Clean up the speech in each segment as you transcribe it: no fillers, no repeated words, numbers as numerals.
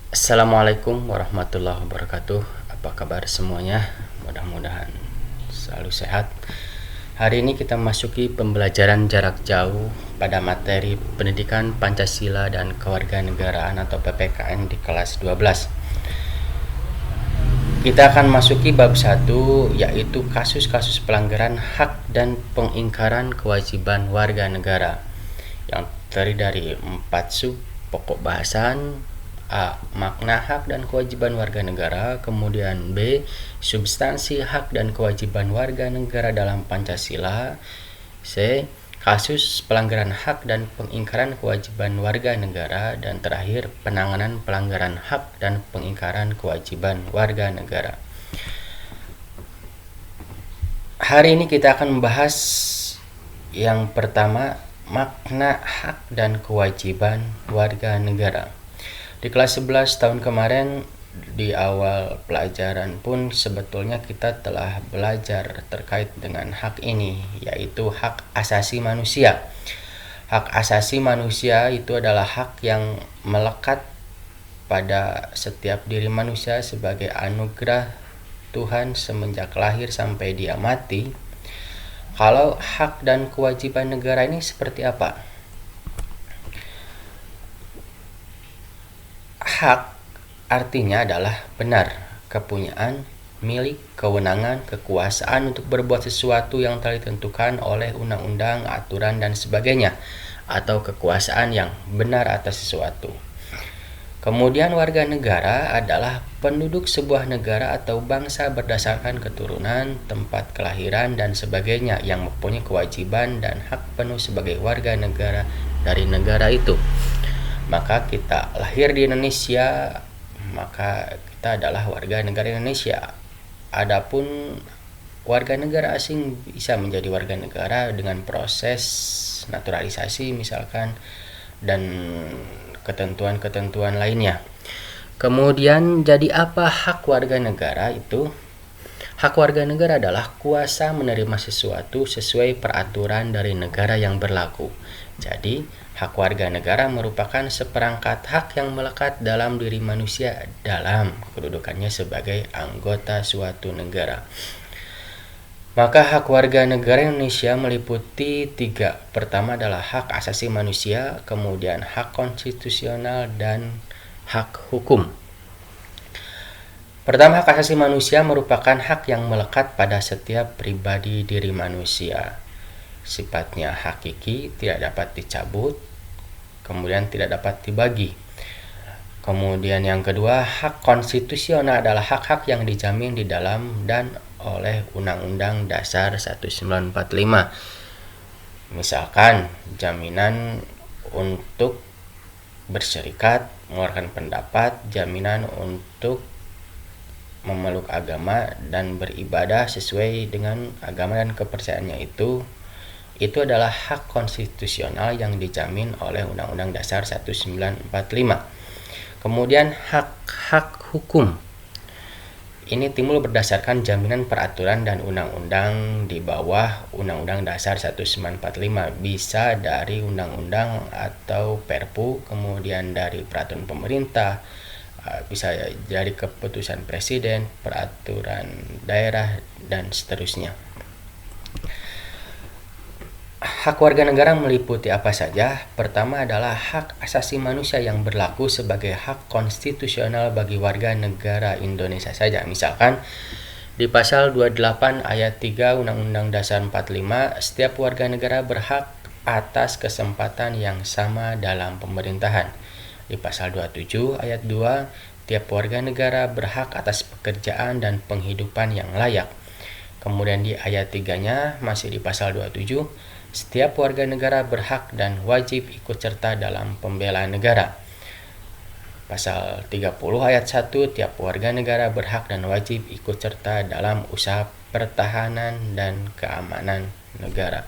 Assalamualaikum warahmatullahi wabarakatuh. Apa kabar semuanya? Mudah-mudahan selalu sehat. Hari ini kita masuki pembelajaran jarak jauh pada materi Pendidikan Pancasila dan Kewarganegaraan atau PPKN di kelas 12. Kita akan masuki bab 1, yaitu kasus-kasus pelanggaran hak dan pengingkaran kewajiban warga negara, yang terdiri dari 4 sub pokok bahasan. A. Makna hak dan kewajiban warga negara. Kemudian B. Substansi hak dan kewajiban warga negara dalam Pancasila. C. Kasus pelanggaran hak dan pengingkaran kewajiban warga negara. Dan terakhir, penanganan pelanggaran hak dan pengingkaran kewajiban warga negara. Hari ini kita akan membahas yang pertama, makna hak dan kewajiban warga negara. Di kelas 11 tahun kemarin, di awal pelajaran pun sebetulnya kita telah belajar terkait dengan hak ini, yaitu hak asasi manusia. Hak asasi manusia itu adalah hak yang melekat pada setiap diri manusia sebagai anugerah Tuhan semenjak lahir sampai dia mati. Kalau hak dan kewajiban negara ini seperti apa? Hak artinya adalah benar, kepunyaan, milik, kewenangan, kekuasaan untuk berbuat sesuatu yang telah ditentukan oleh undang-undang, aturan, dan sebagainya, atau kekuasaan yang benar atas sesuatu. Kemudian warga negara adalah penduduk sebuah negara atau bangsa berdasarkan keturunan, tempat kelahiran, dan sebagainya yang mempunyai kewajiban dan hak penuh sebagai warga negara dari negara itu. Maka kita lahir di Indonesia, maka kita adalah warga negara Indonesia. Adapun warga negara asing bisa menjadi warga negara dengan proses naturalisasi misalkan, dan ketentuan-ketentuan lainnya. Kemudian, jadi apa hak warga negara itu? Hak warga negara adalah kuasa menerima sesuatu sesuai peraturan dari negara yang berlaku. Jadi, hak warga negara merupakan seperangkat hak yang melekat dalam diri manusia dalam kedudukannya sebagai anggota suatu negara. Maka hak warga negara Indonesia meliputi 3. Pertama adalah hak asasi manusia, kemudian hak konstitusional, dan hak hukum. Pertama, hak asasi manusia merupakan hak yang melekat pada setiap pribadi diri manusia. Sifatnya hakiki, tidak dapat dicabut, kemudian tidak dapat dibagi. Kemudian yang kedua, hak konstitusional adalah hak-hak yang dijamin di dalam dan oleh Undang-Undang Dasar 1945. Misalkan jaminan untuk berserikat, mengeluarkan pendapat, jaminan untuk memeluk agama dan beribadah sesuai dengan agama dan kepercayaannya itu adalah hak konstitusional yang dijamin oleh Undang-Undang Dasar 1945. Kemudian hak-hak hukum ini timbul berdasarkan jaminan peraturan dan undang-undang di bawah Undang-Undang Dasar 1945, bisa dari undang-undang atau perpu, kemudian dari peraturan pemerintah, bisa dari keputusan presiden, peraturan daerah, dan seterusnya. Hak warga negara meliputi apa saja? Pertama adalah hak asasi manusia yang berlaku sebagai hak konstitusional bagi warga negara Indonesia saja. Misalkan di pasal 28 ayat 3 Undang-Undang Dasar 45, setiap warga negara berhak atas kesempatan yang sama dalam pemerintahan. Di pasal 27 ayat 2, tiap warga negara berhak atas pekerjaan dan penghidupan yang layak. Kemudian di ayat 3-nya masih di pasal 27, setiap warga negara berhak dan wajib ikut serta dalam pembelaan negara. Pasal 30 ayat 1, tiap warga negara berhak dan wajib ikut serta dalam usaha pertahanan dan keamanan negara.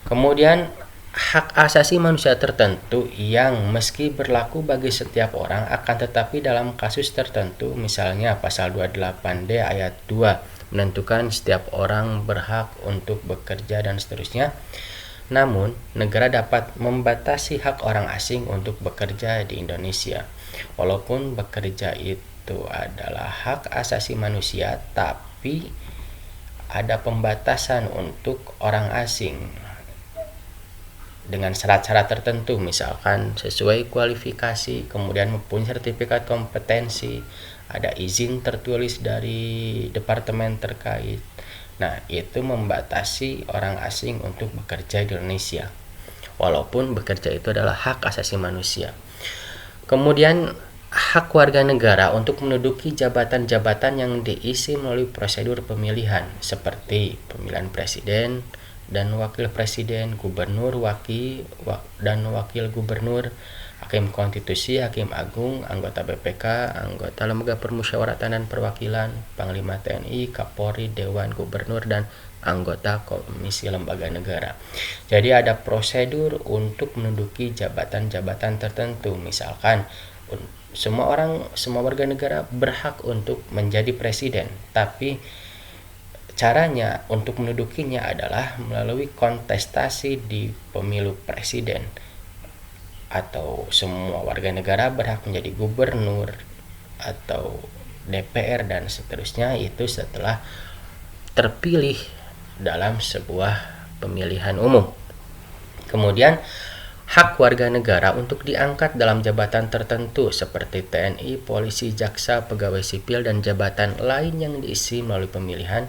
Kemudian hak asasi manusia tertentu yang meski berlaku bagi setiap orang, akan tetapi dalam kasus tertentu, misalnya pasal 28D ayat 2 menentukan setiap orang berhak untuk bekerja dan seterusnya. Namun, negara dapat membatasi hak orang asing untuk bekerja di Indonesia. Walaupun bekerja itu adalah hak asasi manusia, tapi ada pembatasan untuk orang asing dengan syarat-syarat tertentu, misalkan sesuai kualifikasi, kemudian mempunyai sertifikat kompetensi, ada izin tertulis dari departemen terkait. Nah, itu membatasi orang asing untuk bekerja di Indonesia, walaupun bekerja itu adalah hak asasi manusia. Kemudian hak warga negara untuk menduduki jabatan-jabatan yang diisi melalui prosedur pemilihan seperti pemilihan presiden dan wakil presiden, gubernur, dan wakil gubernur, hakim konstitusi, hakim agung, anggota BPK, anggota lembaga permusyawaratan dan perwakilan, panglima TNI, Kapolri, Dewan Gubernur, dan anggota komisi lembaga negara. Jadi ada prosedur untuk menduduki jabatan-jabatan tertentu. Misalkan semua warga negara berhak untuk menjadi presiden, tapi caranya untuk mendudukinya adalah melalui kontestasi di pemilu presiden. Atau semua warga negara berhak menjadi gubernur atau DPR dan seterusnya, itu setelah terpilih dalam sebuah pemilihan umum. Kemudian hak warga negara untuk diangkat dalam jabatan tertentu seperti TNI, polisi, jaksa, pegawai sipil, dan jabatan lain yang diisi melalui pemilihan.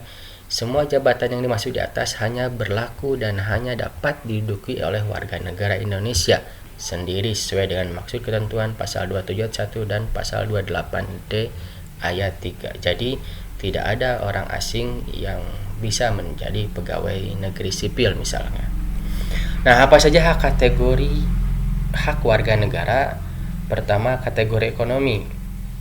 Semua jabatan yang dimaksud di atas hanya berlaku dan hanya dapat diduduki oleh warga negara Indonesia sendiri sesuai dengan maksud ketentuan pasal 27 ayat 1 dan pasal 28D ayat 3. Jadi tidak ada orang asing yang bisa menjadi pegawai negeri sipil misalnya. Nah, apa saja kategori hak warga negara? Pertama, kategori ekonomi.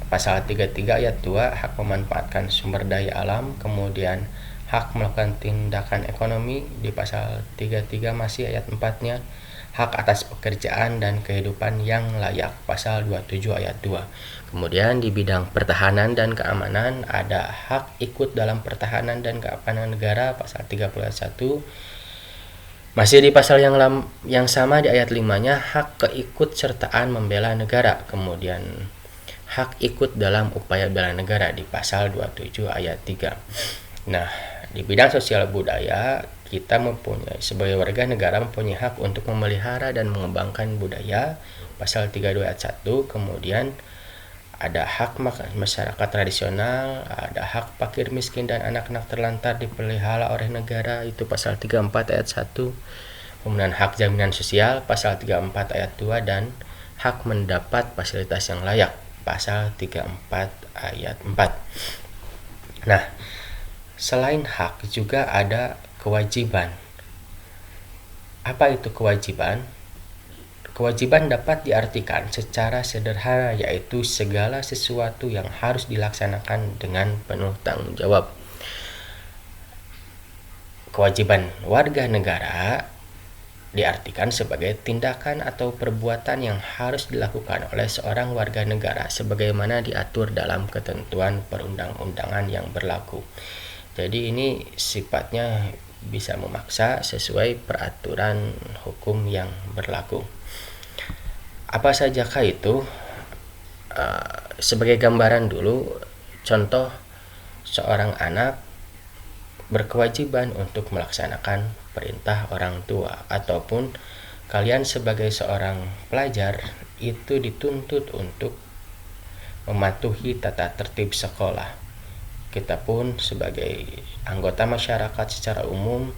Pasal 33 ayat 2, hak memanfaatkan sumber daya alam. Kemudian hak melakukan tindakan ekonomi di pasal 33 masih ayat 4-nya. Hak atas pekerjaan dan kehidupan yang layak, pasal 27 ayat 2. Kemudian di bidang pertahanan dan keamanan ada hak ikut dalam pertahanan dan keamanan negara, pasal 30 ayat 1. Masih di pasal yang sama di ayat 5-nya, hak keikutsertaan membela negara. Kemudian hak ikut dalam upaya bela negara di pasal 27 ayat 3. Nah, di bidang sosial budaya, kita sebagai warga negara mempunyai hak untuk memelihara dan mengembangkan budaya, pasal 32 ayat 1. Kemudian ada hak masyarakat tradisional, ada hak fakir miskin dan anak-anak terlantar dipelihara oleh negara, itu pasal 34 ayat 1. Kemudian hak jaminan sosial, pasal 34 ayat 2, dan hak mendapat fasilitas yang layak, pasal 34 ayat 4. Nah, selain hak juga ada kewajiban. Apa itu kewajiban? Kewajiban dapat diartikan secara sederhana, yaitu segala sesuatu yang harus dilaksanakan dengan penuh tanggung jawab. Kewajiban warga negara diartikan sebagai tindakan atau perbuatan yang harus dilakukan oleh seorang warga negara sebagaimana diatur dalam ketentuan perundang-undangan yang berlaku. Jadi ini sifatnya bisa memaksa sesuai peraturan hukum yang berlaku. Apa sajakah itu? Sebagai gambaran dulu, contoh seorang anak berkewajiban untuk melaksanakan perintah orang tua, ataupun kalian sebagai seorang pelajar itu dituntut untuk mematuhi tata tertib sekolah. Kita pun sebagai anggota masyarakat secara umum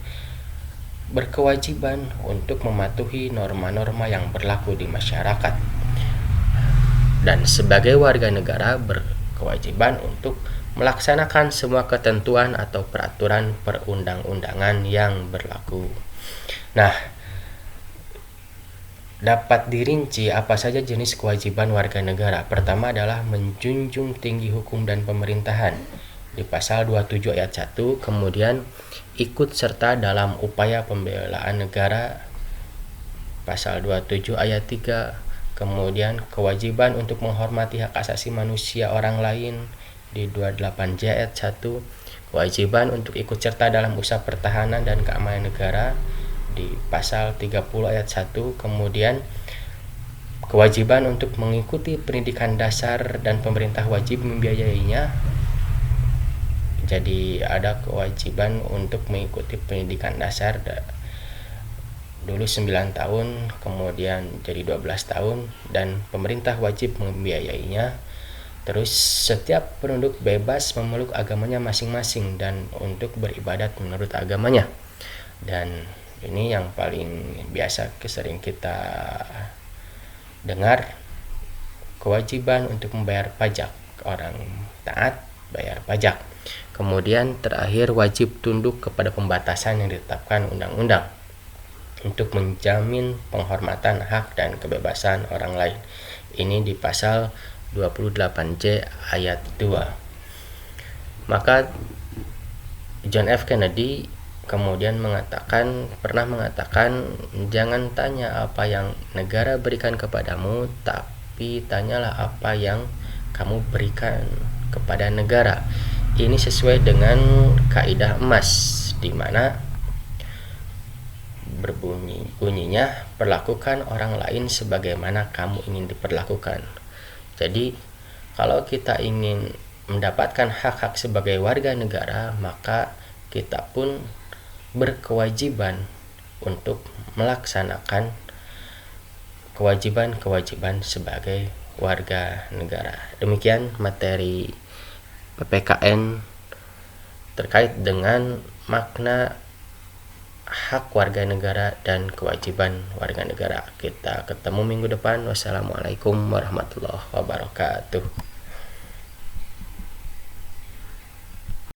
berkewajiban untuk mematuhi norma-norma yang berlaku di masyarakat, dan sebagai warga negara berkewajiban untuk melaksanakan semua ketentuan atau peraturan perundang-undangan yang berlaku. Nah, dapat dirinci apa saja jenis kewajiban warga negara. Pertama adalah menjunjung tinggi hukum dan pemerintahan di pasal 27 ayat 1, kemudian ikut serta dalam upaya pembelaan negara pasal 27 ayat 3, kemudian kewajiban untuk menghormati hak asasi manusia orang lain di 28J ayat 1, kewajiban untuk ikut serta dalam usaha pertahanan dan keamanan negara di pasal 30 ayat 1, kemudian kewajiban untuk mengikuti pendidikan dasar dan pemerintah wajib membiayainya. Jadi ada kewajiban untuk mengikuti pendidikan dasar dulu 9 tahun, kemudian jadi 12 tahun, dan pemerintah wajib membiayainya. Terus setiap penduduk bebas memeluk agamanya masing-masing dan untuk beribadat menurut agamanya. Dan ini yang paling biasa sering kita dengar, kewajiban untuk membayar pajak. Orang taat bayar pajak. Kemudian terakhir, wajib tunduk kepada pembatasan yang ditetapkan undang-undang untuk menjamin penghormatan hak dan kebebasan orang lain. Ini di pasal 28J ayat 2. Maka John F. Kennedy kemudian pernah mengatakan, jangan tanya apa yang negara berikan kepadamu, tapi tanyalah apa yang kamu berikan kepada negara. Ini sesuai dengan kaidah emas, di mana bunyinya perlakukan orang lain sebagaimana kamu ingin diperlakukan. Jadi kalau kita ingin mendapatkan hak-hak sebagai warga negara, maka kita pun berkewajiban untuk melaksanakan kewajiban-kewajiban sebagai warga negara. Demikian materi PPKN terkait dengan makna hak warga negara dan kewajiban warga negara. Kita ketemu minggu depan. Wassalamualaikum warahmatullahi wabarakatuh.